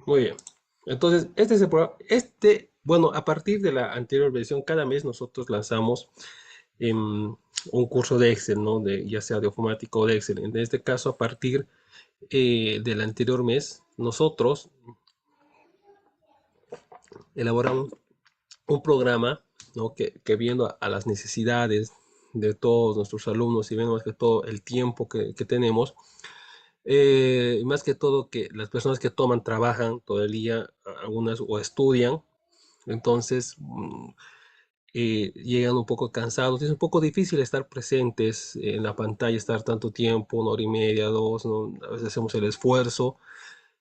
Muy bien. Entonces, este es el programa. Bueno, a partir de la anterior versión, cada mes nosotros lanzamos un curso de Excel, ¿no? Ya sea de informática o de Excel. En este caso, a partir del anterior mes, nosotros elaboramos un programa, ¿no? Que viendo a las necesidades de todos nuestros alumnos y viendo más que todo el tiempo que tenemos, y más que todo que las personas que toman trabajan todo el día, algunas o estudian, entonces llegan un poco cansados. Es un poco difícil estar presentes en la pantalla, estar tanto tiempo, una hora y media, dos, ¿no? A veces hacemos el esfuerzo.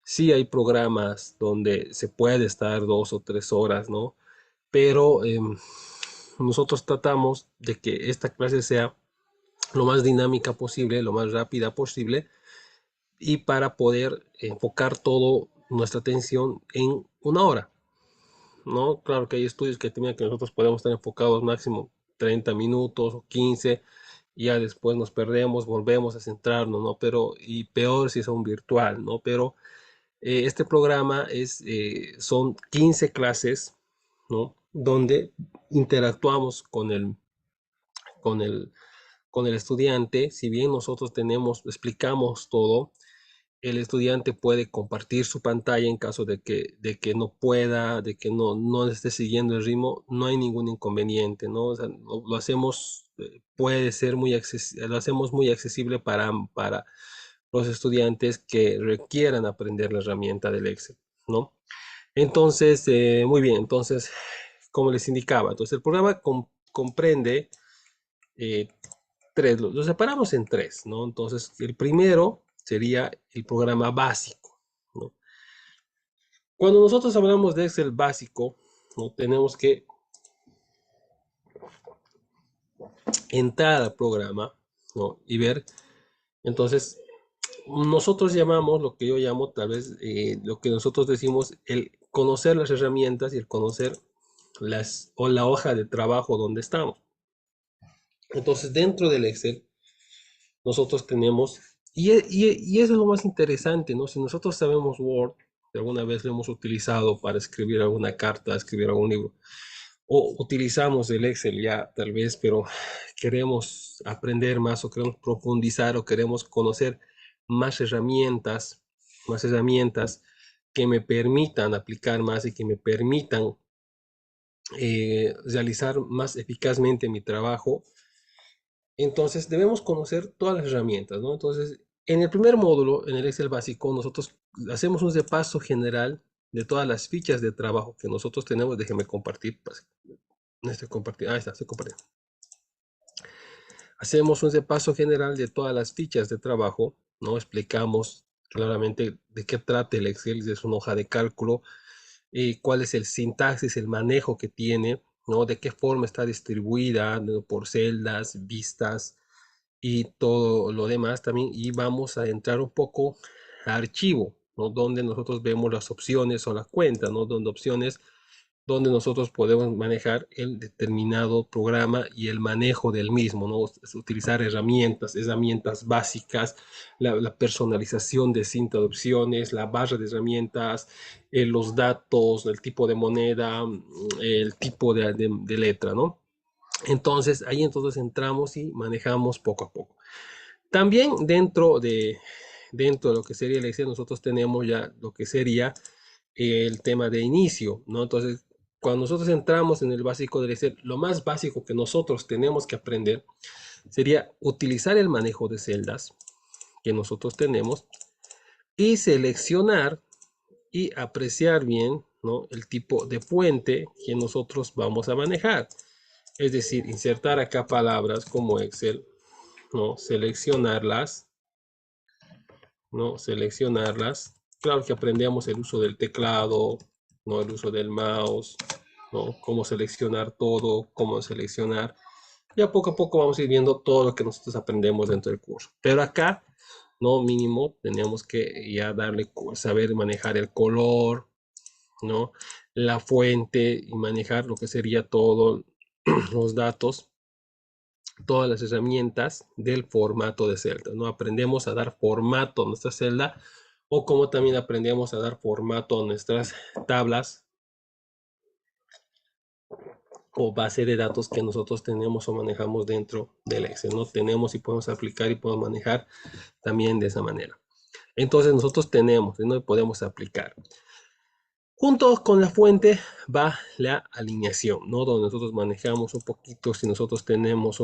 Sí hay programas donde se puede estar 2 o 3 horas, ¿no? Pero nosotros tratamos de que esta clase sea lo más dinámica posible, lo más rápida posible, y para poder enfocar toda nuestra atención en una hora, ¿no? Claro que hay estudios que tenían que nosotros podemos estar enfocados máximo 30 minutos o 15, y ya después nos perdemos, volvemos a centrarnos, ¿no? Pero, y peor si son virtual, ¿no? Pero este programa son 15 clases, ¿no? Donde interactuamos con el, con el estudiante. Si bien nosotros explicamos todo, el estudiante puede compartir su pantalla en caso de que no pueda, de que no esté siguiendo el ritmo, no hay ningún inconveniente, ¿no? O sea, lo hacemos, puede ser lo hacemos muy accesible para los estudiantes que requieran aprender la herramienta del Excel, ¿no? Entonces, muy bien, entonces, como les indicaba, entonces el programa comprende eh, tres, lo separamos en tres, ¿no? Entonces, el primero sería el programa básico, ¿no? Cuando nosotros hablamos de Excel básico, ¿no? Tenemos que entrar al programa, ¿no? Y ver, entonces, nosotros llamamos, lo que yo llamo tal vez, lo que nosotros decimos, el conocer las herramientas y el conocer o la hoja de trabajo donde estamos. Entonces, dentro del Excel, nosotros tenemos, y eso es lo más interesante, ¿no? Si nosotros sabemos Word, si alguna vez lo hemos utilizado para escribir alguna carta, escribir algún libro, o utilizamos el Excel ya tal vez, pero queremos aprender más o queremos profundizar o queremos conocer más herramientas que me permitan aplicar más y que me permitan realizar más eficazmente mi trabajo. Entonces debemos conocer todas las herramientas, ¿no? Entonces, en el primer módulo, en el Excel básico, nosotros hacemos un repaso general de todas las fichas de trabajo que nosotros tenemos. Déjenme compartir, pues, no estoy compartiendo, ahí está, estoy compartiendo. Hacemos un repaso general de todas las fichas de trabajo, ¿no? Explicamos claramente de qué trata el Excel, es una hoja de cálculo, cuál es el sintaxis, el manejo que tiene, ¿no? De qué forma está distribuida, ¿no? Por celdas, vistas, y todo lo demás también. Y vamos a entrar un poco a archivo, ¿no? Donde nosotros vemos las opciones o la cuenta, ¿no? Donde opciones donde nosotros podemos manejar el determinado programa y el manejo del mismo, ¿no? Utilizar herramientas básicas, la personalización de cinta de opciones, la barra de herramientas, los datos, el tipo de moneda, el tipo de letra, ¿no? Entonces, ahí entonces entramos y manejamos poco a poco. También dentro de lo que sería el Excel, nosotros tenemos ya lo que sería el tema de inicio, ¿no? Entonces, cuando nosotros entramos en el básico del Excel, lo más básico que nosotros tenemos que aprender sería utilizar el manejo de celdas que nosotros tenemos y seleccionar y apreciar bien, ¿no? El tipo de fuente que nosotros vamos a manejar. Es decir, insertar acá palabras como Excel, ¿no? Seleccionarlas, ¿no? Seleccionarlas. Claro que aprendemos el uso del teclado, ¿no? El uso del mouse, ¿no? Cómo seleccionar todo, cómo seleccionar. Ya poco a poco vamos a ir viendo todo lo que nosotros aprendemos dentro del curso. Pero acá, ¿no? Mínimo, tenemos que ya saber manejar el color, ¿no? La fuente y manejar lo que sería todos los datos, todas las herramientas del formato de celda, ¿no? Aprendemos a dar formato a nuestra celda o como también aprendemos a dar formato a nuestras tablas o base de datos que nosotros tenemos o manejamos dentro del Excel, ¿no? Tenemos y podemos aplicar y podemos manejar también de esa manera. Entonces nosotros tenemos, no podemos aplicar. Junto con la fuente va la alineación, ¿no? Donde nosotros manejamos un poquito, si nosotros tenemos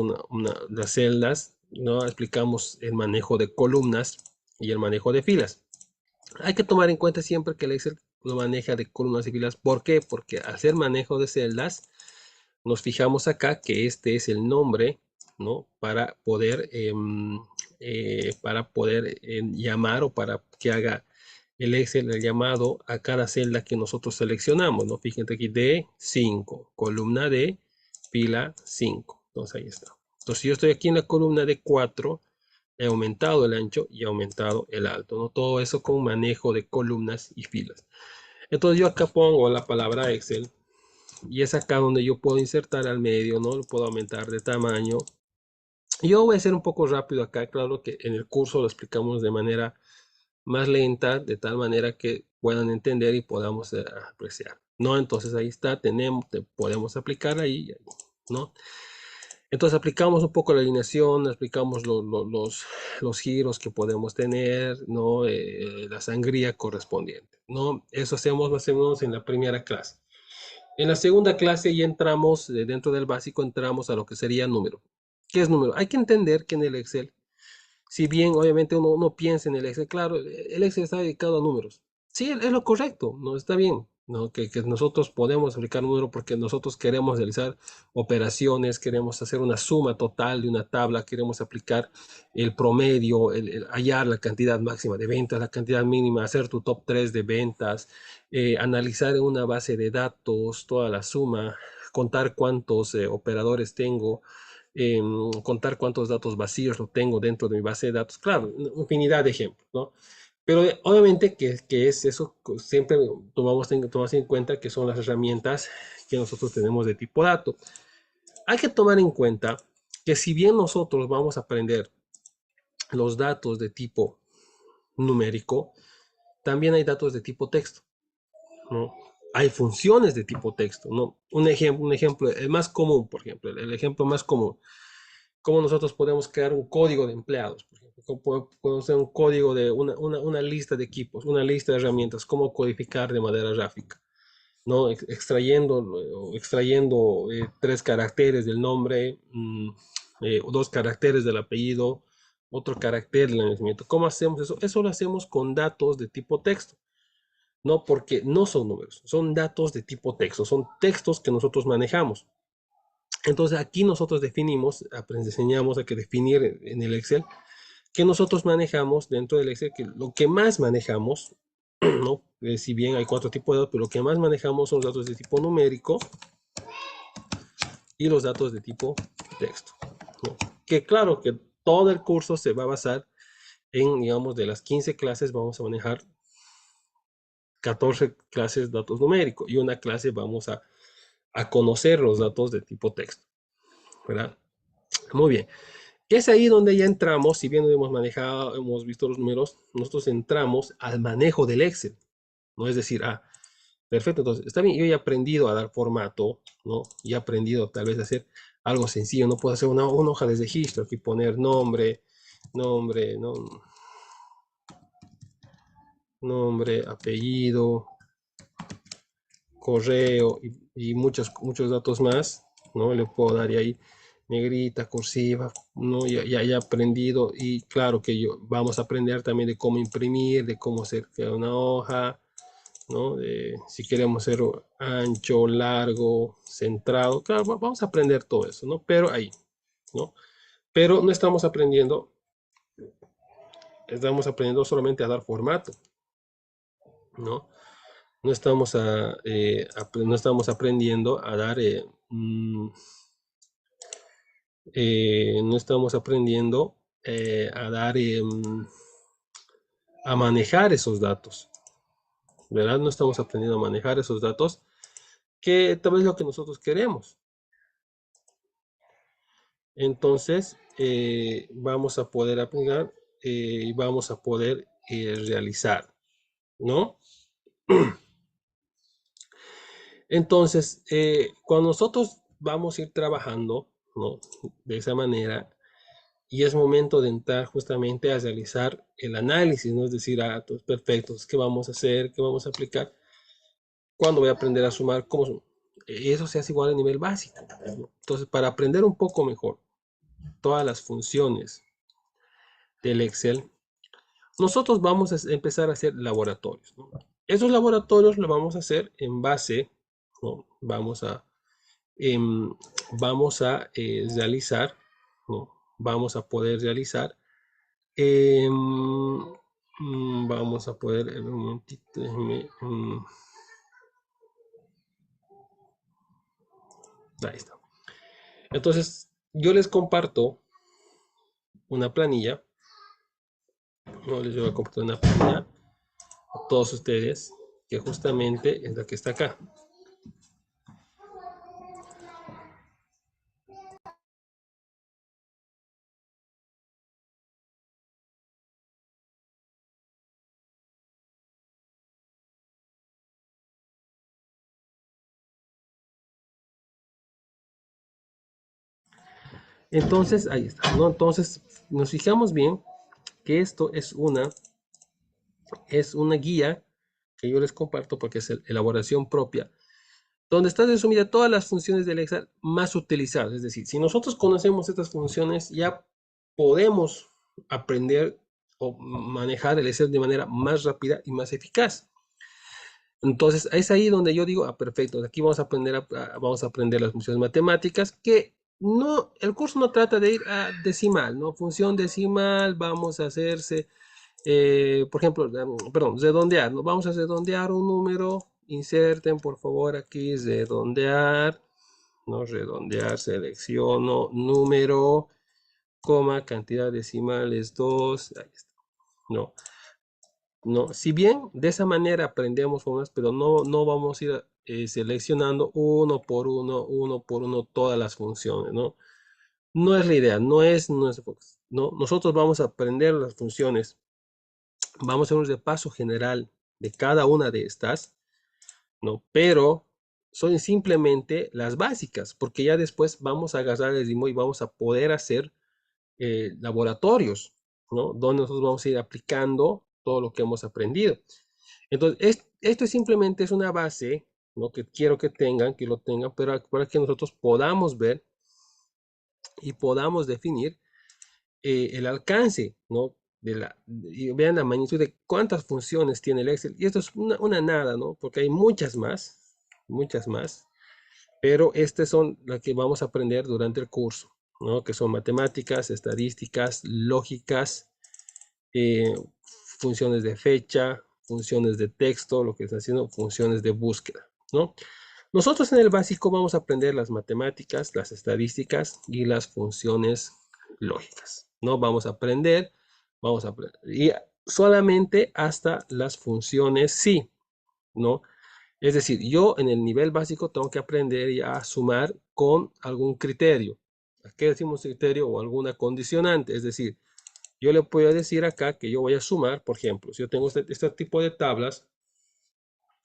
las celdas, ¿no? Explicamos el manejo de columnas y el manejo de filas. Hay que tomar en cuenta siempre que el Excel lo maneja de columnas y filas. ¿Por qué? Porque al hacer manejo de celdas, nos fijamos acá que este es el nombre, ¿no? Para poder llamar o para que haga el Excel el llamado a cada celda que nosotros seleccionamos, ¿no? Fíjense aquí D5, columna D, fila 5. Entonces ahí está. Entonces yo estoy aquí en la columna D4, he aumentado el ancho y he aumentado el alto, ¿no? Todo eso con manejo de columnas y filas. Entonces yo acá pongo la palabra Excel y es acá donde yo puedo insertar al medio, ¿no? Lo puedo aumentar de tamaño. Yo voy a ser un poco rápido acá, claro que en el curso lo explicamos de manera más lenta, de tal manera que puedan entender y podamos apreciar, ¿no? Entonces ahí está, podemos aplicar ahí, ¿no? Entonces aplicamos un poco la alineación, aplicamos los giros que podemos tener, ¿no? La sangría correspondiente, ¿no? Eso hacemos más o menos en la primera clase. En la segunda clase ya entramos, dentro del básico, entramos a lo que sería número. ¿Qué es número? Hay que entender que en el Excel, si bien obviamente uno piensa en el Excel, claro, el Excel está dedicado a números. Sí, es lo correcto, no está bien, ¿no? Que nosotros podemos aplicar número porque nosotros queremos realizar operaciones, queremos hacer una suma total de una tabla, queremos aplicar el promedio, hallar la cantidad máxima de ventas, la cantidad mínima, hacer tu top 3 de ventas, analizar en una base de datos toda la suma, contar cuántos operadores tengo, contar cuántos datos vacíos lo tengo dentro de mi base de datos. Claro, infinidad de ejemplos, ¿no? Pero obviamente que es eso, siempre tomamos en cuenta que son las herramientas que nosotros tenemos de tipo dato. Hay que tomar en cuenta que si bien nosotros vamos a aprender los datos de tipo numérico, también hay datos de tipo texto, ¿no? Hay funciones de tipo texto, ¿no? Un ejemplo, el más común, por ejemplo, el ejemplo más común, cómo nosotros podemos crear un código de empleados, por ejemplo, cómo podemos hacer un código de una lista de equipos, una lista de herramientas, cómo codificar de manera gráfica, ¿no? Extrayendo 3 caracteres del nombre, 2 caracteres del apellido, otro carácter del nacimiento. ¿Cómo hacemos eso? Eso lo hacemos con datos de tipo texto. No, porque no son números, son datos de tipo texto, son textos que nosotros manejamos. Entonces aquí nosotros definimos, enseñamos a que definir en el Excel que nosotros manejamos dentro del Excel, que lo que más manejamos, ¿no? Si bien hay 4 tipos de datos, pero lo que más manejamos son los datos de tipo numérico y los datos de tipo texto, ¿no? Que claro que todo el curso se va a basar en, digamos, de las 15 clases vamos a manejar 14 clases de datos numéricos y una clase vamos a conocer los datos de tipo texto, ¿verdad? Muy bien. Es ahí donde ya entramos, si bien hemos manejado, hemos visto los números, nosotros entramos al manejo del Excel, ¿no? Es decir, perfecto, entonces, está bien, yo ya he aprendido a dar formato, ¿no? Y he aprendido tal vez a hacer algo sencillo, no puedo hacer una hoja de registro, aquí poner nombre, ¿no? Nombre, apellido, correo y muchos datos más, ¿no? Le puedo dar ahí negrita, cursiva, ¿no? Ya he aprendido y claro que vamos a aprender también de cómo imprimir, de cómo hacer una hoja, ¿no? Si queremos hacer ancho, largo, centrado, claro, vamos a aprender todo eso, ¿no? Pero ahí, ¿no? Pero no estamos aprendiendo solamente a dar formato, ¿no? No estamos aprendiendo a dar, no estamos aprendiendo a dar, a manejar esos datos, ¿verdad? No estamos aprendiendo a manejar esos datos, que tal vez es lo que nosotros queremos. Entonces, vamos a poder aplicar y vamos a poder realizar. ¿no? Entonces, cuando nosotros vamos a ir trabajando, ¿no? De esa manera, y es momento de entrar justamente a realizar el análisis, ¿no? Es decir, pues, perfecto, ¿qué vamos a hacer? ¿Qué vamos a aplicar? ¿Cuándo voy a aprender a sumar? ¿Cómo? Eso se hace igual a nivel básico, ¿no? Entonces, para aprender un poco mejor todas las funciones del Excel, nosotros vamos a empezar a hacer laboratorios, ¿no? Esos laboratorios los vamos a hacer en base, ¿no? em, vamos a realizar, ¿no? Vamos a poder realizar, em, vamos a poder, un momentito, ahí está. Entonces, yo les comparto una planilla, no les voy a compartir una planilla a todos ustedes, que justamente es la que está acá. Entonces, ahí está, ¿no? Entonces, nos fijamos bien que esto es una guía que yo les comparto porque es elaboración propia, donde está resumida todas las funciones del Excel más utilizadas. Es decir, si nosotros conocemos estas funciones, ya podemos aprender o manejar el Excel de manera más rápida y más eficaz. Entonces, es ahí donde yo digo, perfecto, aquí vamos a aprender las funciones matemáticas, que no, el curso no trata de ir a decimal, ¿no? Función decimal, vamos a hacerse, por ejemplo, perdón, redondear, ¿no? Vamos a redondear un número, inserten por favor aquí, redondear, ¿no? Redondear, selecciono número, coma, cantidad decimal es 2, ahí está, ¿no? No, si bien de esa manera aprendemos formas, pero no vamos a ir seleccionando uno por uno todas las funciones, ¿no? No es la idea, no. Nosotros vamos a aprender las funciones, vamos a hacer un repaso general de cada una de estas, ¿no? Pero son simplemente las básicas, porque ya después vamos a agarrar el ritmo y vamos a poder hacer laboratorios, ¿no? Donde nosotros vamos a ir aplicando todo lo que hemos aprendido. Entonces, esto simplemente es una base, ¿no? Que quiero que lo tengan, pero para que nosotros podamos ver y podamos definir el alcance, ¿no? Y vean la magnitud de cuántas funciones tiene el Excel. Y esto es una nada, ¿no? Porque hay muchas más, pero estas son las que vamos a aprender durante el curso, ¿no? Que son matemáticas, estadísticas, lógicas, eh, funciones de fecha, funciones de texto, lo que está haciendo, funciones de búsqueda, ¿no? Nosotros en el básico vamos a aprender las matemáticas, las estadísticas y las funciones lógicas, ¿no? Vamos a aprender, y solamente hasta las funciones sí, ¿no? Es decir, yo en el nivel básico tengo que aprender ya a sumar con algún criterio. ¿Qué decimos criterio? O alguna condicionante, es decir, yo le puedo decir acá que yo voy a sumar, por ejemplo, si yo tengo este tipo de tablas,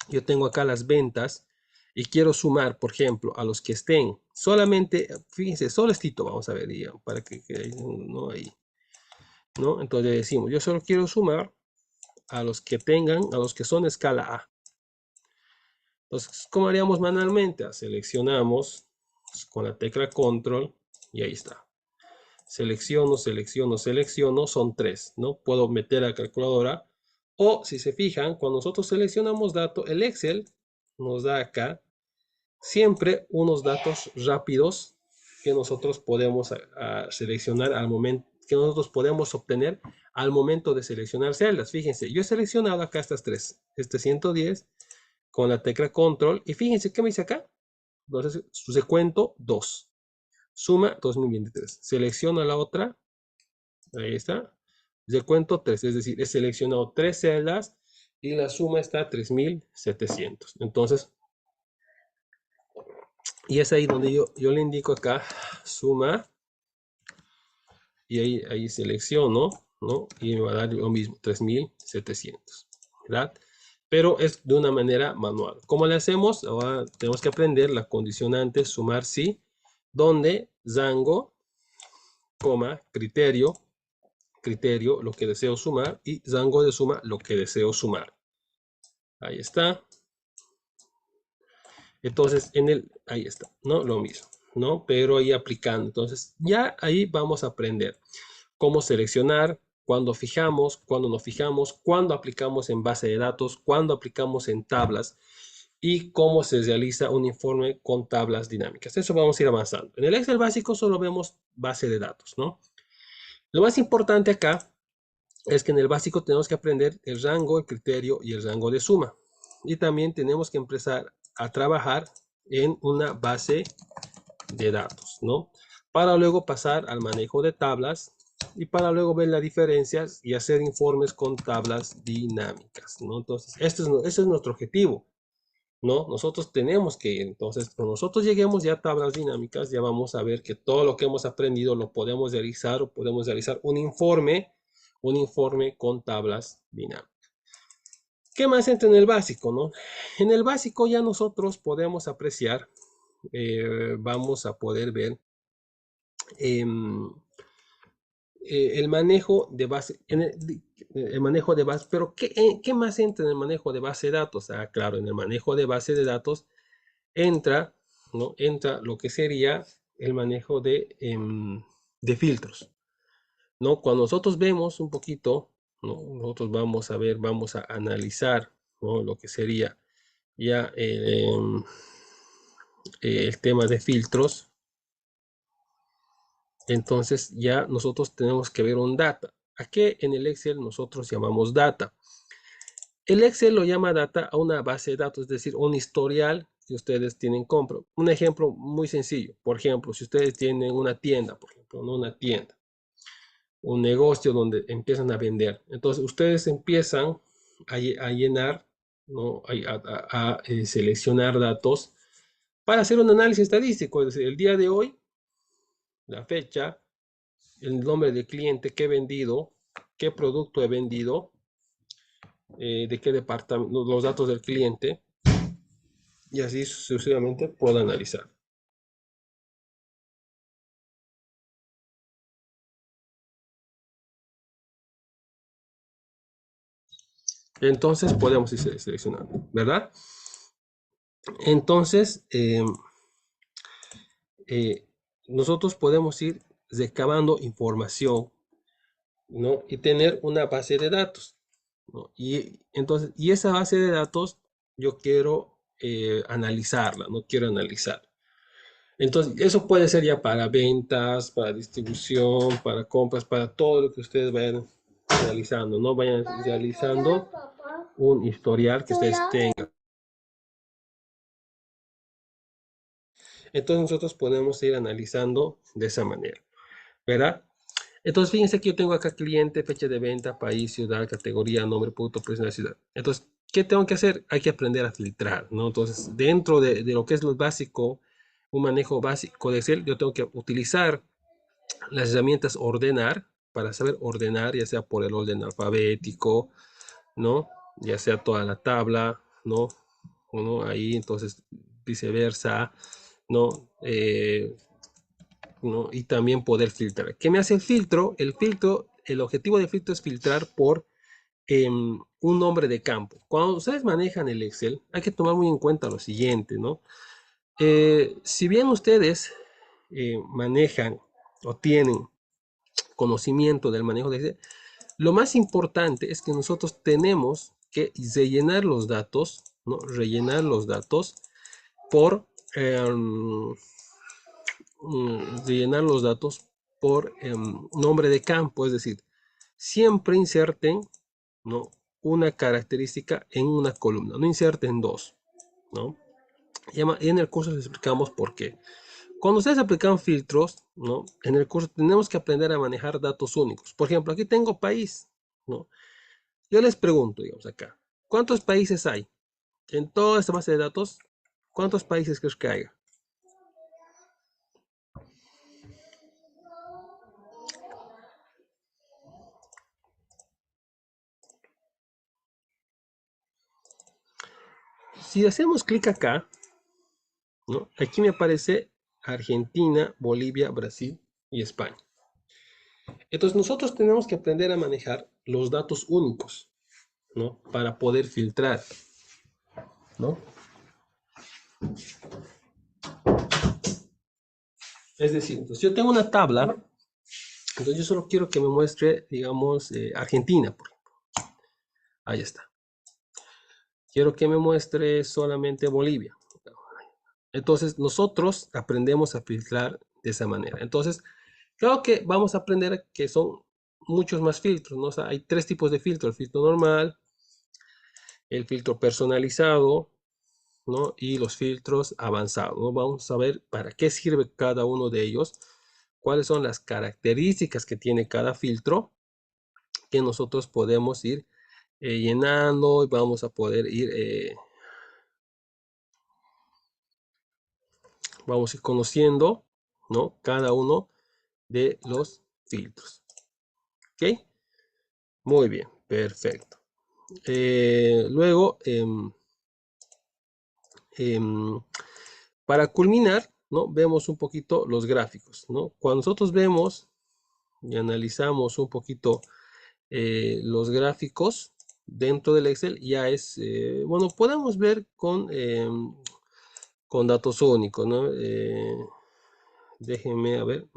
yo tengo acá las ventas y quiero sumar, por ejemplo, a los que estén solamente, fíjense, solo estito, vamos a ver, digamos, para que no ahí, ¿no? Entonces decimos, yo solo quiero sumar a los que tengan, a los que son escala A. Entonces, ¿cómo haríamos manualmente? Seleccionamos con la tecla control y ahí está. Selecciono, son 3, ¿no? Puedo meter a la calculadora o si se fijan, cuando nosotros seleccionamos datos, el Excel nos da acá siempre unos datos rápidos que nosotros podemos seleccionar al momento, que nosotros podemos obtener al momento de seleccionar celdas. Fíjense, yo he seleccionado acá estas 3, este 110 con la tecla control y fíjense qué me dice acá. Entonces, su cuento 2. Suma 2023. Selecciona la otra. Ahí está. Cuento 3. Es decir, he seleccionado 3 celdas y la suma está 3700. Entonces, y es ahí donde yo le indico acá suma y ahí selecciono, ¿no? Y me va a dar lo mismo, 3700, ¿verdad? pero es de una manera manual. ¿Cómo le hacemos? Ahora tenemos que aprender la condicionante sumar sí, donde Django, coma, criterio, lo que deseo sumar, y Django de suma, lo que deseo sumar. Ahí está. Entonces, ahí está, ¿no? Lo mismo, ¿no? Pero ahí aplicando. Entonces, ya ahí vamos a aprender cómo seleccionar, cuándo fijamos, cuándo no fijamos, cuándo aplicamos en base de datos, cuándo aplicamos en tablas y cómo se realiza un informe con tablas dinámicas. Eso vamos a ir avanzando. En el Excel básico solo vemos base de datos, ¿no? Lo más importante acá es que en el básico tenemos que aprender el rango, el criterio y el rango de suma. Y también tenemos que empezar a trabajar en una base de datos, ¿no? Para luego pasar al manejo de tablas y para luego ver las diferencias y hacer informes con tablas dinámicas, ¿no? Entonces, este es nuestro objetivo, ¿no? Nosotros tenemos que, entonces, cuando nosotros lleguemos ya a tablas dinámicas, ya vamos a ver que todo lo que hemos aprendido lo podemos realizar o podemos realizar un informe con tablas dinámicas. ¿Qué más entra en el básico, no? En el básico ya nosotros podemos apreciar, vamos a poder ver eh, el manejo de base, el manejo de base, pero ¿qué más entra en el manejo de base de datos? Ah, claro, en el manejo de base de datos entra, ¿no? Entra lo que sería el manejo de filtros, ¿no? Cuando nosotros vemos un poquito, ¿no? Nosotros vamos a ver, vamos a analizar, ¿no? Lo que sería ya el tema de filtros, entonces ya nosotros tenemos que ver un data. ¿A qué en el Excel nosotros llamamos data? El Excel lo llama data a una base de datos, es decir, un historial que ustedes tienen compra. Un ejemplo muy sencillo, por ejemplo, si ustedes tienen una tienda, por ejemplo, no una tienda, un negocio donde empiezan a vender. Entonces, ustedes empiezan a llenar, ¿no? a seleccionar datos para hacer un análisis estadístico, es decir, el día de hoy, la fecha, el nombre del cliente que he vendido, qué producto he vendido, de qué departamento, los datos del cliente, y así sucesivamente puedo analizar. Entonces podemos ir seleccionando, ¿verdad? Entonces, eh, nosotros podemos ir recabando información, ¿no? Y tener una base de datos, ¿no? Y entonces, y esa base de datos yo quiero analizarla, no quiero analizar. Entonces, eso puede ser ya para ventas, para distribución, para compras, para todo lo que ustedes vayan realizando, ¿no? Vayan realizando un historial que ustedes tengan. Entonces, nosotros podemos ir analizando de esa manera, ¿verdad? Entonces, fíjense que yo tengo acá cliente, fecha de venta, país, ciudad, categoría, nombre, producto, precio de la ciudad. Entonces, ¿qué tengo que hacer? Hay que aprender a filtrar, ¿no? Entonces, dentro de lo que es lo básico, un manejo básico de Excel, yo tengo que utilizar las herramientas ordenar para saber ordenar, ya sea por el orden alfabético, ¿no? Ya sea toda la tabla, ¿no? O no ahí, entonces viceversa, ¿no? ¿No? Y también poder filtrar. ¿Qué me hace el filtro? El objetivo del filtro es filtrar por un nombre de campo. Cuando ustedes manejan el Excel, hay que tomar muy en cuenta lo siguiente, ¿no? Si bien ustedes manejan o tienen conocimiento del manejo de Excel, lo más importante es que nosotros tenemos que rellenar los datos, ¿no? Rellenar los datos por rellenar los datos por nombre de campo, es decir, siempre inserten, ¿no? Una característica en una columna, no inserten dos, ¿no? Y en el curso les explicamos por qué. Cuando ustedes aplican filtros, ¿no? En el curso tenemos que aprender a manejar datos únicos. Por ejemplo, aquí tengo país, ¿no? Yo les pregunto, digamos acá, ¿cuántos países hay? En toda esta base de datos, ¿cuántos países crees que hay? Si hacemos clic acá, ¿no? Aquí me aparece Argentina, Bolivia, Brasil y España. Entonces nosotros tenemos que aprender a manejar los datos únicos, ¿no? Para poder filtrar, ¿no? Es decir, entonces yo tengo una tabla, entonces yo solo quiero que me muestre, digamos, Argentina, por ejemplo. Ahí está. Quiero que me muestre solamente Bolivia. Entonces nosotros aprendemos a filtrar de esa manera. Entonces, claro que vamos a aprender que son muchos más filtros, ¿no? O sea, hay tres tipos de filtro: el filtro normal, el filtro personalizado, ¿no? Y los filtros avanzados, ¿no? Vamos a ver para qué sirve cada uno de ellos, cuáles son las características que tiene cada filtro que nosotros podemos ir llenando y vamos a poder ir, vamos a ir conociendo, ¿no? Cada uno de los filtros. ¿Ok? Muy bien, perfecto. Luego, para culminar, ¿no? Vemos un poquito los gráficos, ¿no? Cuando nosotros vemos y analizamos un poquito los gráficos dentro del Excel, ya es, bueno, podemos ver con datos únicos, ¿no? Déjenme, a ver,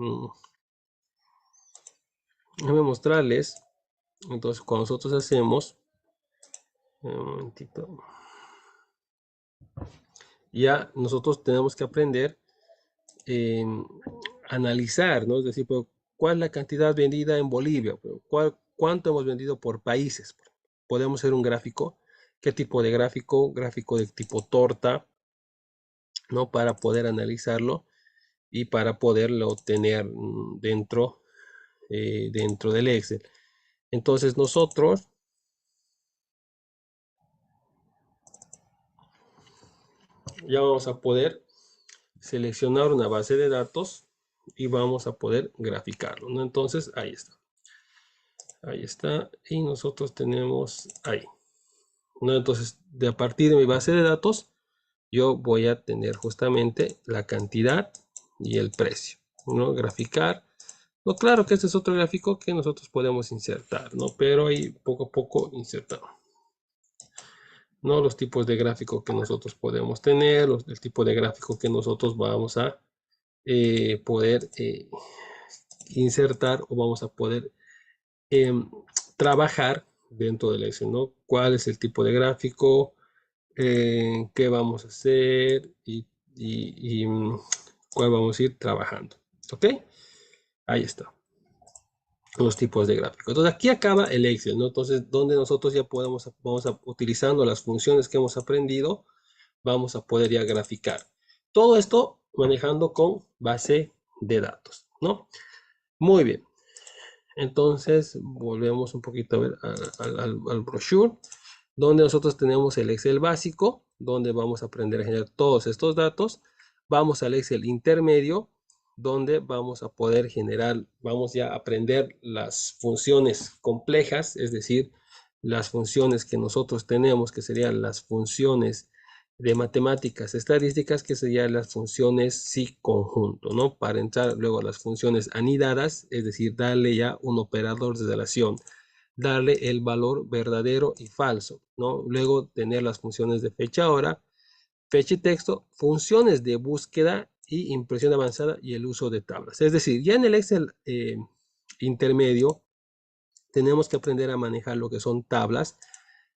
déjenme mostrarles. Entonces, cuando nosotros hacemos, un momentito, ya nosotros tenemos que aprender eh, analizar, ¿no? Es decir, pues, ¿cuál es la cantidad vendida en Bolivia? ¿Cuánto hemos vendido por países? Podemos hacer un gráfico. ¿Qué tipo de gráfico? Gráfico de tipo torta, ¿no? Para poder analizarlo y para poderlo tener dentro del Excel. Entonces nosotros ya vamos a poder seleccionar una base de datos y vamos a poder graficarlo, ¿no? Entonces ahí está. Ahí está. Y nosotros tenemos ahí, ¿no? Entonces, a partir de mi base de datos, yo voy a tener justamente la cantidad y el precio, ¿no? Graficar. No, claro que este es otro gráfico que nosotros podemos insertar, ¿no? Pero ahí poco a poco insertamos, ¿no? Los tipos de gráfico que nosotros podemos tener, el tipo de gráfico que nosotros vamos a poder insertar o vamos a poder em, trabajar dentro del Excel, ¿no? ¿Cuál es el tipo de gráfico? ¿Qué vamos a hacer? Y cuál vamos a ir trabajando. ¿Ok? Ahí está. Los tipos de gráficos. Entonces aquí acaba el Excel, ¿no? Entonces, donde nosotros ya vamos a, utilizando las funciones que hemos aprendido, vamos a poder ya graficar. Todo esto manejando con base de datos, ¿no? Muy bien. Entonces, volvemos un poquito a ver al brochure, donde nosotros tenemos el Excel básico, donde vamos a aprender a generar todos estos datos. Vamos al Excel intermedio, donde vamos a poder generar, vamos ya a aprender las funciones complejas, es decir, las funciones que nosotros tenemos, que serían las funciones de matemáticas estadísticas, que serían las funciones sí conjunto, ¿no? Para entrar luego a las funciones anidadas, es decir, darle ya un operador de relación, darle el valor verdadero y falso, ¿no? Luego tener las funciones de fecha hora, fecha y texto, funciones de búsqueda y impresión avanzada y el uso de tablas. Es decir, ya en el Excel intermedio tenemos que aprender a manejar lo que son tablas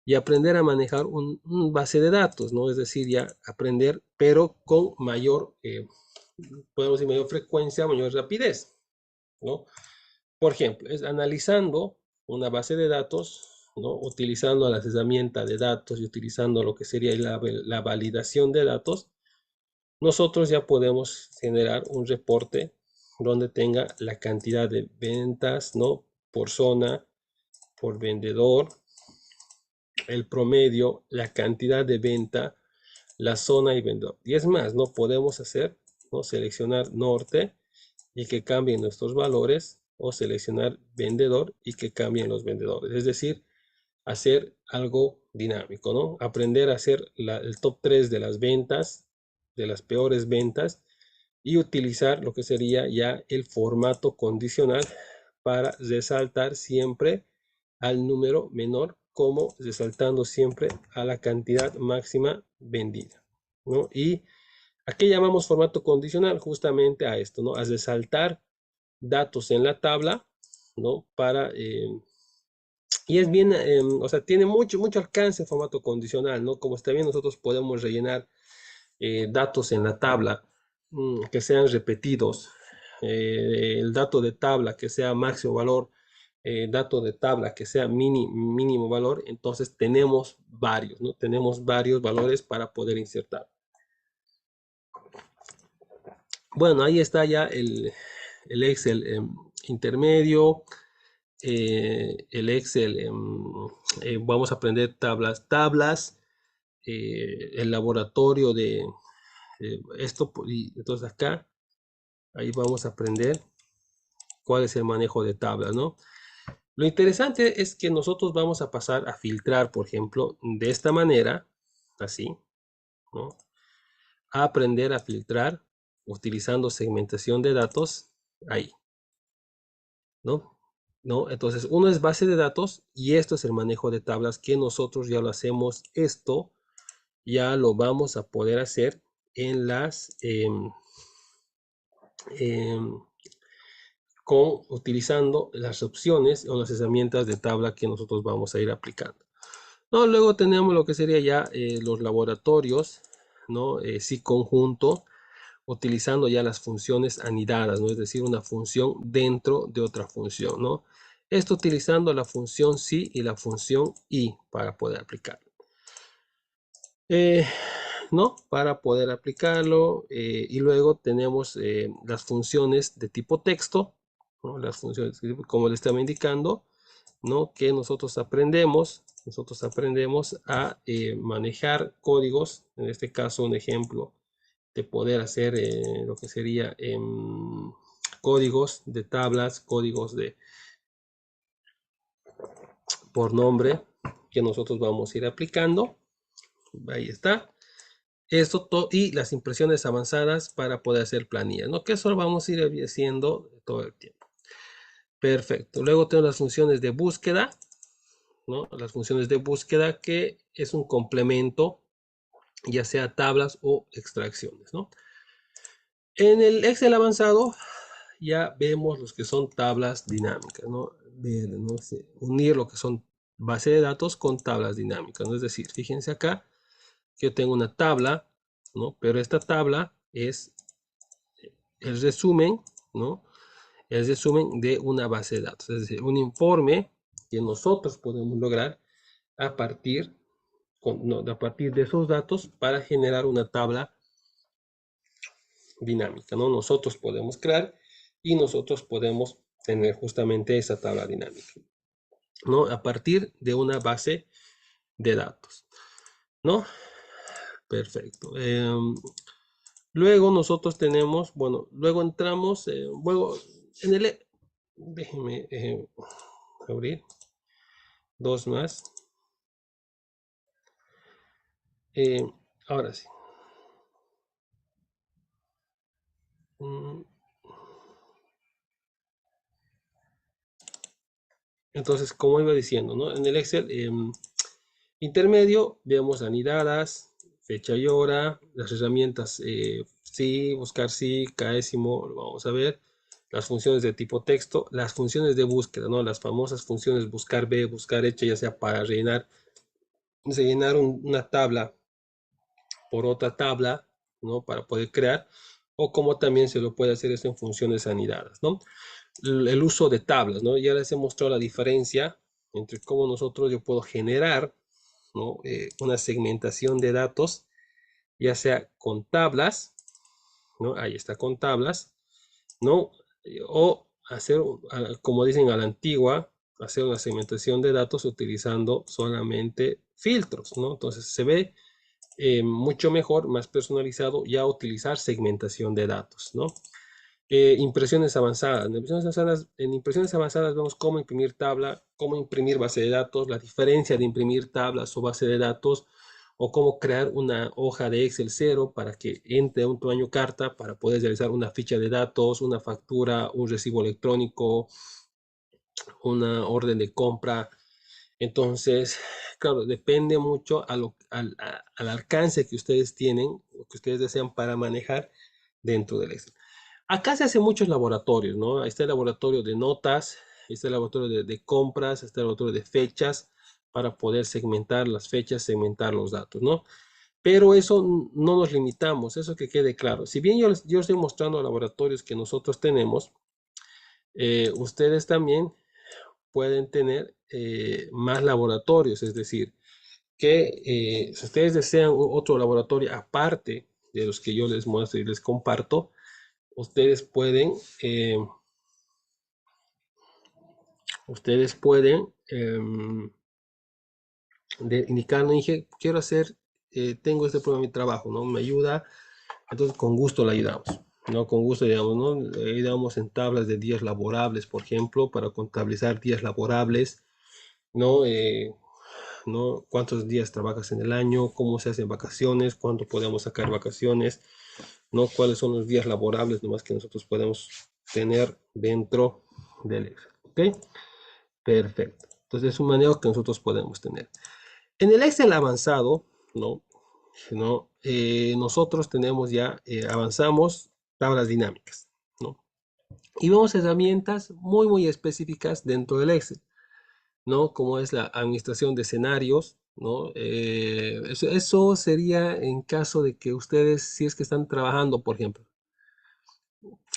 y aprender a manejar un base de datos, ¿no? Es decir, ya aprender, pero con mayor, podemos decir, mayor frecuencia, mayor rapidez, ¿no? Por ejemplo, es analizando una base de datos, ¿no? Utilizando las herramientas de datos y utilizando lo que sería la validación de datos, nosotros ya podemos generar un reporte donde tenga la cantidad de ventas, ¿no? Por zona, por vendedor, el promedio, la cantidad de venta, la zona y vendedor. Y es más, no podemos hacer, ¿no? Seleccionar norte y que cambien nuestros valores, o seleccionar vendedor y que cambien los vendedores. Es decir, hacer algo dinámico, ¿no? Aprender a hacer el top 3 de las ventas, de las peores ventas, y utilizar lo que sería ya el formato condicional para resaltar siempre al número menor, como resaltando siempre a la cantidad máxima vendida, ¿no? Y aquí llamamos formato condicional justamente a esto, ¿no? A resaltar datos en la tabla, ¿no? Y es bien, o sea, tiene mucho alcance el formato condicional, ¿no? Como está bien, nosotros podemos rellenar datos en la tabla que sean repetidos, el dato de tabla que sea máximo valor, dato de tabla que sea mínimo valor, entonces tenemos varios, ¿no? Tenemos varios valores para poder insertar. Bueno, ahí está ya el Excel intermedio, el Excel, vamos a aprender tablas, el laboratorio de esto, y entonces acá, ahí vamos a aprender cuál es el manejo de tablas, ¿no? Lo interesante es que nosotros vamos a pasar a filtrar, por ejemplo, de esta manera, así, ¿no? A aprender a filtrar utilizando segmentación de datos, ahí, ¿no? ¿No? Entonces, uno es base de datos y esto es el manejo de tablas que nosotros ya lo hacemos. Esto ya lo vamos a poder hacer en las utilizando las opciones o las herramientas de tabla que nosotros vamos a ir aplicando. No, luego tenemos lo que sería ya los laboratorios, ¿no? Sí conjunto, utilizando ya las funciones anidadas, ¿no? Es decir, una función dentro de otra función, ¿no? Esto utilizando la función sí y la función y para poder aplicarlo. ¿No? Para poder aplicarlo. Y luego tenemos las funciones de tipo texto, ¿no? Las funciones, como le estaba indicando, ¿no? Que nosotros aprendemos a manejar códigos, en este caso un ejemplo de poder hacer lo que sería códigos de tablas, códigos de por nombre que nosotros vamos a ir aplicando. Ahí está. Esto y las impresiones avanzadas para poder hacer planillas, ¿no? Que eso lo vamos a ir haciendo todo el tiempo. Perfecto. Luego tengo las funciones de búsqueda, ¿no? Las funciones de búsqueda que es un complemento, ya sea tablas o extracciones, ¿no? En el Excel avanzado ya vemos los que son tablas dinámicas, ¿no? ¿No? Unir lo que son base de datos con tablas dinámicas, ¿no? Es decir, fíjense acá que yo tengo una tabla, ¿no? Pero esta tabla es el resumen, ¿no? El resumen de una base de datos, es decir, un informe que nosotros podemos lograr a partir, a partir de esos datos para generar una tabla dinámica, ¿no? Nosotros podemos crear y nosotros podemos tener justamente esa tabla dinámica, ¿no? A partir de una base de datos, ¿no? Perfecto. Luego nosotros tenemos, bueno, luego entramos, luego en el, déjenme abrir dos más. Ahora sí. Entonces, como iba diciendo, ¿no? En el Excel intermedio vemos anidadas, fecha y hora, las herramientas sí, buscar sí, caésimo, lo vamos a ver, las funciones de tipo texto, las funciones de búsqueda, ¿no? Las famosas funciones buscar B, buscar hecho, ya sea para rellenar una tabla por otra tabla, ¿no? Para poder crear, o como también se lo puede hacer esto en funciones anidadas, ¿no? El uso de tablas, ¿no? Ya les he mostrado la diferencia entre cómo yo puedo generar, ¿no? Una segmentación de datos, ya sea con tablas, ¿no? Ahí está, con tablas, ¿no? O hacer, como dicen a la antigua, hacer una segmentación de datos utilizando solamente filtros, ¿no? Entonces se ve mucho mejor, más personalizado, ya utilizar segmentación de datos, ¿no? Impresiones avanzadas. En impresiones avanzadas vemos cómo imprimir tabla, cómo imprimir base de datos, la diferencia de imprimir tablas o base de datos, o cómo crear una hoja de Excel cero para que entre un tamaño carta para poder realizar una ficha de datos, una factura, un recibo electrónico, una orden de compra. Entonces, claro, depende mucho al alcance que ustedes tienen, o que ustedes desean para manejar dentro del Excel. Acá se hacen muchos laboratorios, ¿no? Ahí está el laboratorio de notas, está el laboratorio de compras, está el laboratorio de fechas, para poder segmentar las fechas, segmentar los datos, ¿no? Pero eso no nos limitamos, eso que quede claro. Si bien yo estoy mostrando laboratorios que nosotros tenemos, ustedes también pueden tener más laboratorios, es decir, que si ustedes desean otro laboratorio aparte de los que yo les muestro y les comparto, ustedes pueden, eh, indicar, no dije, quiero hacer, tengo este problema en mi trabajo, ¿no? Me ayuda, entonces con gusto le ayudamos, ¿no? Con gusto, digamos, ¿no? Le ayudamos en tablas de días laborables, por ejemplo, para contabilizar días laborables, ¿no? ¿No? ¿Cuántos días trabajas en el año? ¿Cómo se hacen vacaciones? ¿Cuándo podemos sacar vacaciones? ¿No? ¿Cuáles son los días laborables nomás que nosotros podemos tener dentro del Excel? ¿Ok? Perfecto. Entonces es un manejo que nosotros podemos tener. En el Excel avanzado, ¿no? ¿No? Nosotros tenemos ya, avanzamos tablas dinámicas, ¿no? Y vemos herramientas muy, muy específicas dentro del Excel, ¿no? Como es la administración de escenarios, ¿no? Eso sería en caso de que ustedes, si es que están trabajando, por ejemplo,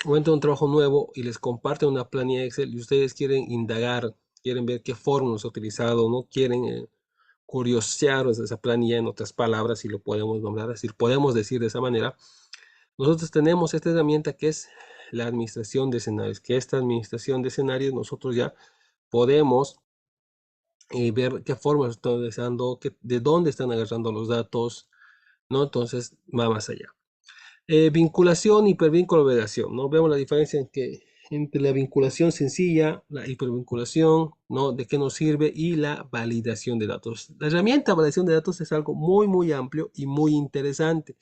o entran a un trabajo nuevo y les comparten una planilla Excel y ustedes quieren indagar, quieren ver qué fórmulas ha utilizado, ¿no? Quieren curiosear esa planilla, en otras palabras, si lo podemos nombrar, así podemos decir de esa manera. Nosotros tenemos esta herramienta que es la administración de escenarios, que esta administración de escenarios nosotros ya podemos ver qué formas están utilizando, de dónde están agarrando los datos, ¿no? Entonces va más allá. Vinculación, hipervínculo, validación, ¿no? Vemos la diferencia entre la vinculación sencilla, la hipervinculación, ¿no? De qué nos sirve y la validación de datos. La herramienta de validación de datos es algo muy, muy amplio y muy interesante.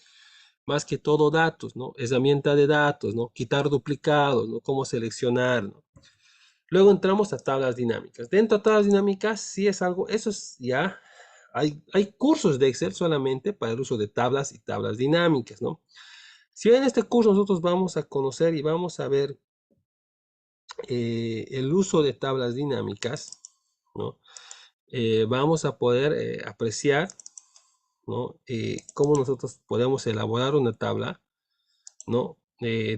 Más que todo datos, ¿no? Herramienta de datos, ¿no? Quitar duplicados, ¿no? Cómo seleccionar, ¿no? Luego entramos a tablas dinámicas. Dentro de tablas dinámicas, sí es algo, eso es ya, hay cursos de Excel solamente para el uso de tablas y tablas dinámicas, ¿no? Si en este curso nosotros vamos a conocer y vamos a ver el uso de tablas dinámicas, ¿no? Vamos a poder apreciar, ¿no? Cómo nosotros podemos elaborar una tabla, ¿no?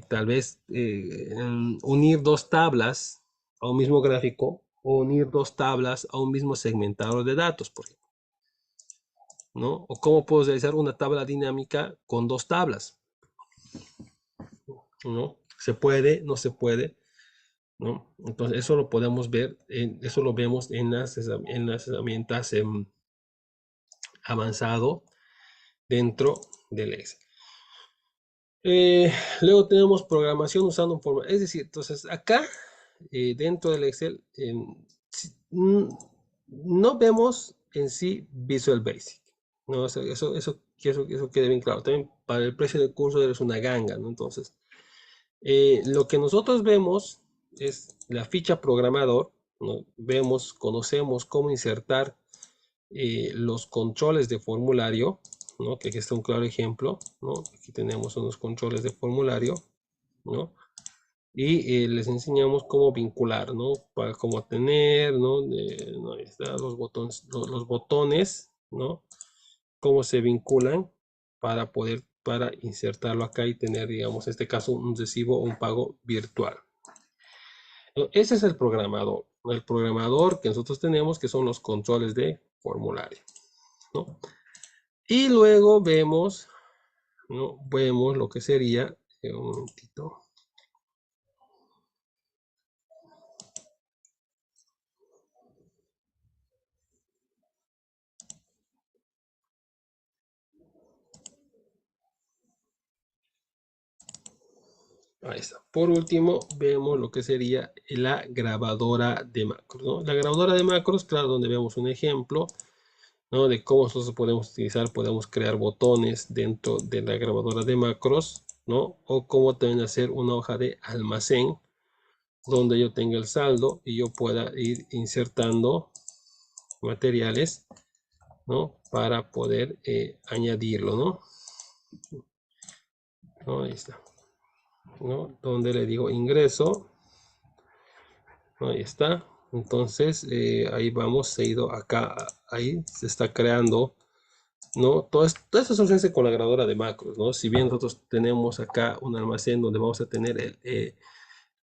Tal vez unir dos tablas a un mismo gráfico o unir dos tablas a un mismo segmentador de datos, por ejemplo, ¿no? O cómo puedo realizar una tabla dinámica con dos tablas, ¿no? ¿Se puede? ¿No se puede? ¿No? Entonces, eso lo podemos ver, eso lo vemos en las herramientas avanzado dentro del Excel. Luego tenemos programación usando un formato, es decir, entonces acá dentro del Excel no vemos en sí Visual Basic, ¿no? Eso quede bien claro. También para el precio del curso eres una ganga, ¿no? Entonces, lo que nosotros vemos es la ficha programador, ¿no? Vemos, conocemos cómo insertar los controles de formulario, ¿no? Que aquí está un claro ejemplo, ¿no? Aquí tenemos unos controles de formulario, ¿no? Y les enseñamos cómo vincular, ¿no? Para cómo tener, ¿no? No, ahí está, los botones, ¿no? Cómo se vinculan para insertarlo acá y tener, digamos, en este caso, un recibo o un pago virtual. Ese es el programador que nosotros tenemos, que son los controles de formulario, ¿no? Y luego vemos, ¿no? Vemos lo que sería, un momentito. Ahí está. Por último, vemos lo que sería la grabadora de macros, ¿no? La grabadora de macros, claro, donde vemos un ejemplo, ¿no? De cómo nosotros podemos utilizar, podemos crear botones dentro de la grabadora de macros, ¿no? O cómo también hacer una hoja de almacén donde yo tenga el saldo y yo pueda ir insertando materiales, ¿no? Para poder añadirlo, ¿no? ¿No? Ahí está, ¿no? Donde le digo ingreso, ¿no? Ahí está. Entonces, ahí vamos, se ha ido acá, ahí se está creando, ¿no? Todo eso se hace con la grabadora de macros, ¿no? Si bien nosotros tenemos acá un almacén donde vamos a tener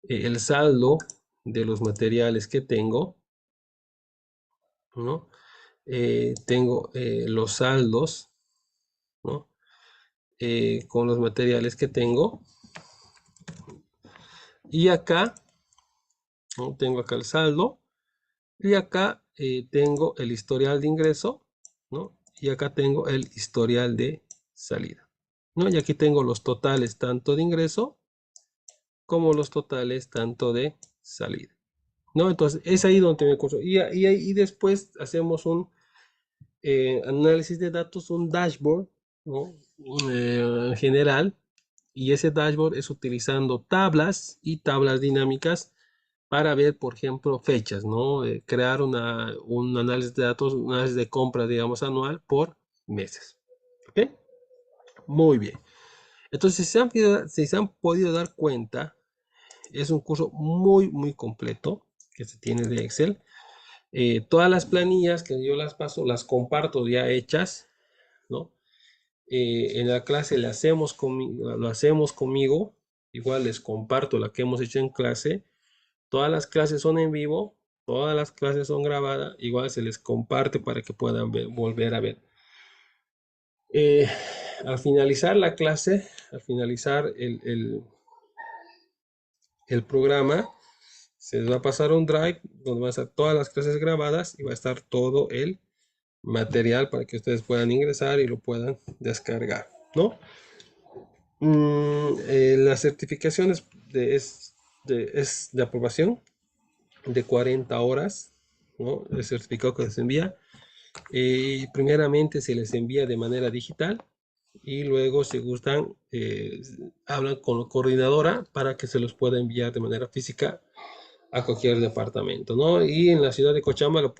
el saldo de los materiales que tengo, ¿no? Tengo los saldos, ¿no? Con los materiales que tengo. Y acá, ¿no? Tengo acá el saldo. Y acá tengo el historial de ingreso, ¿no? Y acá tengo el historial de salida, ¿no? Y aquí tengo los totales tanto de ingreso como los totales tanto de salida, ¿no? Entonces es ahí donde me curso. Y después hacemos un análisis de datos, un dashboard, ¿no? General, y ese dashboard es utilizando tablas y tablas dinámicas para ver, por ejemplo, fechas, ¿no? Crear un análisis de datos, un análisis de compra, digamos, anual por meses. ¿Ok? Muy bien. Entonces, si se han podido dar cuenta, es un curso muy, muy completo que se tiene de Excel. Todas las planillas que yo las paso, las comparto ya hechas, ¿no? En la clase lo hacemos conmigo, igual les comparto la que hemos hecho en clase. Todas las clases son en vivo, todas las clases son grabadas, igual se les comparte para que puedan volver a ver. Eh, Al finalizar la clase, al finalizar el programa, se les va a pasar un drive donde van a estar todas las clases grabadas y va a estar todo el material para que ustedes puedan ingresar y lo puedan descargar, ¿no? La certificación es de aprobación de 40 horas, ¿no? El certificado que se envía. Primeramente se les envía de manera digital y luego, si gustan, hablan con la coordinadora para que se los pueda enviar de manera física a cualquier departamento, ¿no? Y en la ciudad de Cochabamba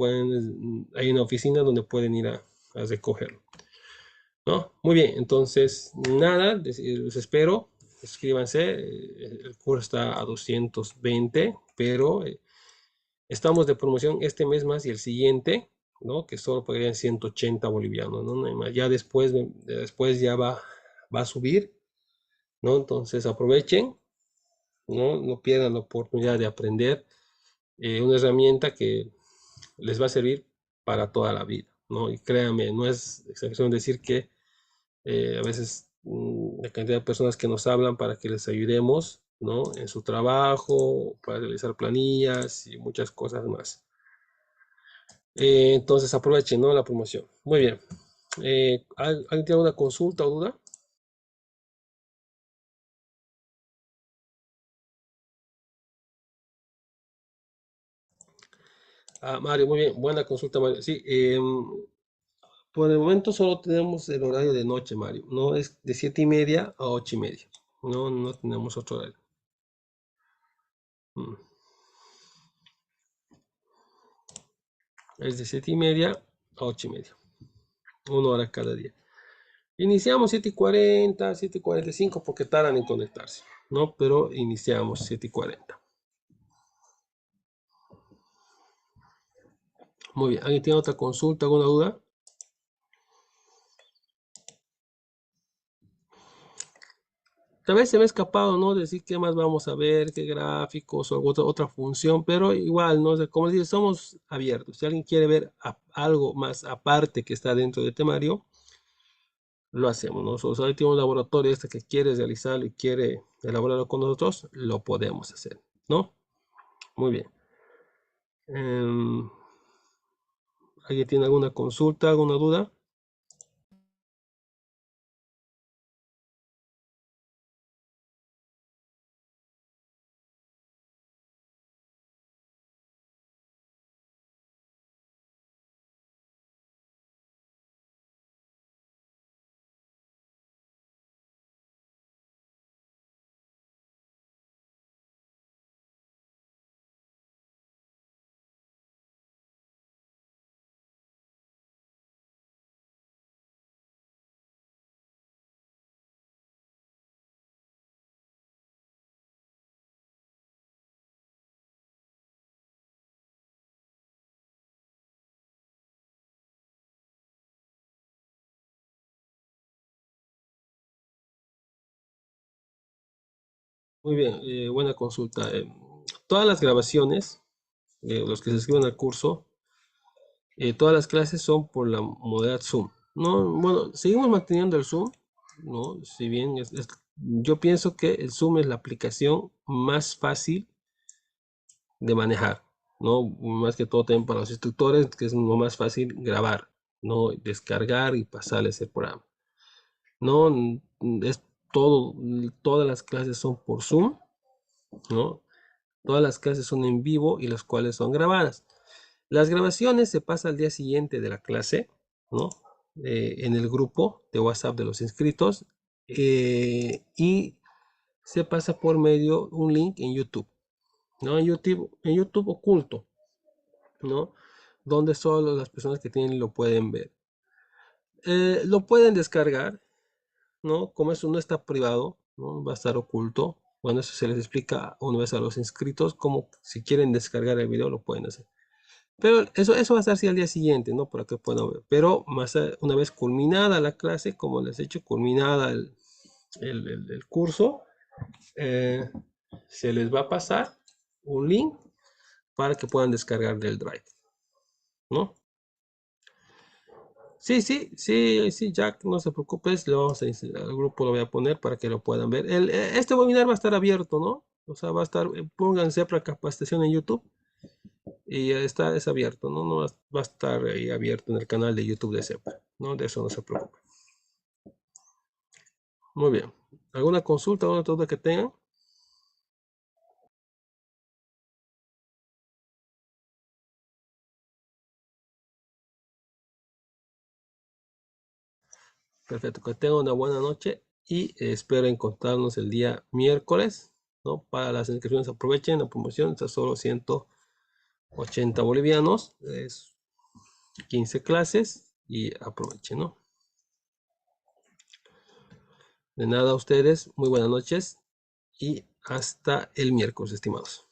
hay una oficina donde pueden ir a recogerlo, ¿no? Muy bien, entonces, nada, los espero, escríbanse, el curso está a 220, pero estamos de promoción este mes más y el siguiente, ¿no? Que solo pagarían 180 bolivianos, ¿no? No hay más. Ya después ya va a subir, ¿no? Entonces aprovechen, ¿no? No pierdan la oportunidad de aprender una herramienta que les va a servir para toda la vida, ¿no? Y créanme, no es exageración decir que a veces la cantidad de personas que nos hablan para que les ayudemos, ¿no? En su trabajo, para realizar planillas y muchas cosas más. Entonces aprovechen, ¿no? La promoción. Muy bien. ¿Alguien tiene alguna consulta o duda? Ah, Mario, muy bien. Buena consulta, Mario. Sí, por el momento solo tenemos el horario de noche, Mario. No es de 7:30 a 8:30. No, no tenemos otro horario. Mm. Es de 7:30 a 8:30. Una hora cada día. Iniciamos 7:40, 7:45 porque tardan en conectarse, ¿no? Pero iniciamos 7:40. Muy bien. ¿Alguien tiene otra consulta, alguna duda? Tal vez se me ha escapado, ¿no? Decir qué más vamos a ver, qué gráficos o otra función, pero igual, ¿no? O sea, como dice, somos abiertos. Si alguien quiere ver algo más aparte que está dentro del temario, lo hacemos, ¿no? O sea, si tiene un laboratorio este que quiere realizarlo y quiere elaborarlo con nosotros, lo podemos hacer, ¿no? Muy bien. Em, ¿Alguien tiene alguna consulta, alguna duda? Muy bien, buena consulta. Todas las grabaciones, los que se escriben al curso, todas las clases son por la modalidad Zoom. No, bueno, seguimos manteniendo el Zoom, ¿no? Si bien yo pienso que el Zoom es la aplicación más fácil de manejar, ¿no? Más que todo también para los instructores, que es lo más fácil grabar, ¿no? Descargar y pasarles el programa. No, es todo, todas las clases son por Zoom, ¿no? Todas las clases son en vivo y las cuales son grabadas. Las grabaciones se pasan al día siguiente de la clase, ¿no? En el grupo de WhatsApp de los inscritos y se pasa por medio un link en YouTube, ¿no? En YouTube oculto, ¿no? Donde solo las personas que tienen lo pueden ver. Lo pueden descargar, ¿no? Como eso no está privado, ¿no? Va a estar oculto. Bueno, eso se les explica una vez a los inscritos, como si quieren descargar el video lo pueden hacer. Pero eso va a estar así al día siguiente, ¿no? Para que puedan ver. Pero más una vez culminada la clase, como les he dicho, culminada el curso, eh, se les va a pasar un link para que puedan descargar del Drive, ¿no? Sí, sí, sí, sí, Jack, no se preocupes, lo vamos a, al grupo lo voy a poner para que lo puedan ver. Este webinar va a estar abierto, ¿no? O sea, va a estar, pónganse para capacitación en YouTube y está, es abierto, ¿no? No va a estar ahí abierto en el canal de YouTube de CEPA, ¿no? De eso no se preocupe. Muy bien. ¿Alguna consulta o otra duda que tengan? Perfecto, que tengan una buena noche y espero encontrarnos el día miércoles, ¿no? Para las inscripciones aprovechen la promoción, está solo 180 bolivianos, es 15 clases y aprovechen, ¿no? De nada a ustedes, muy buenas noches y hasta el miércoles, estimados.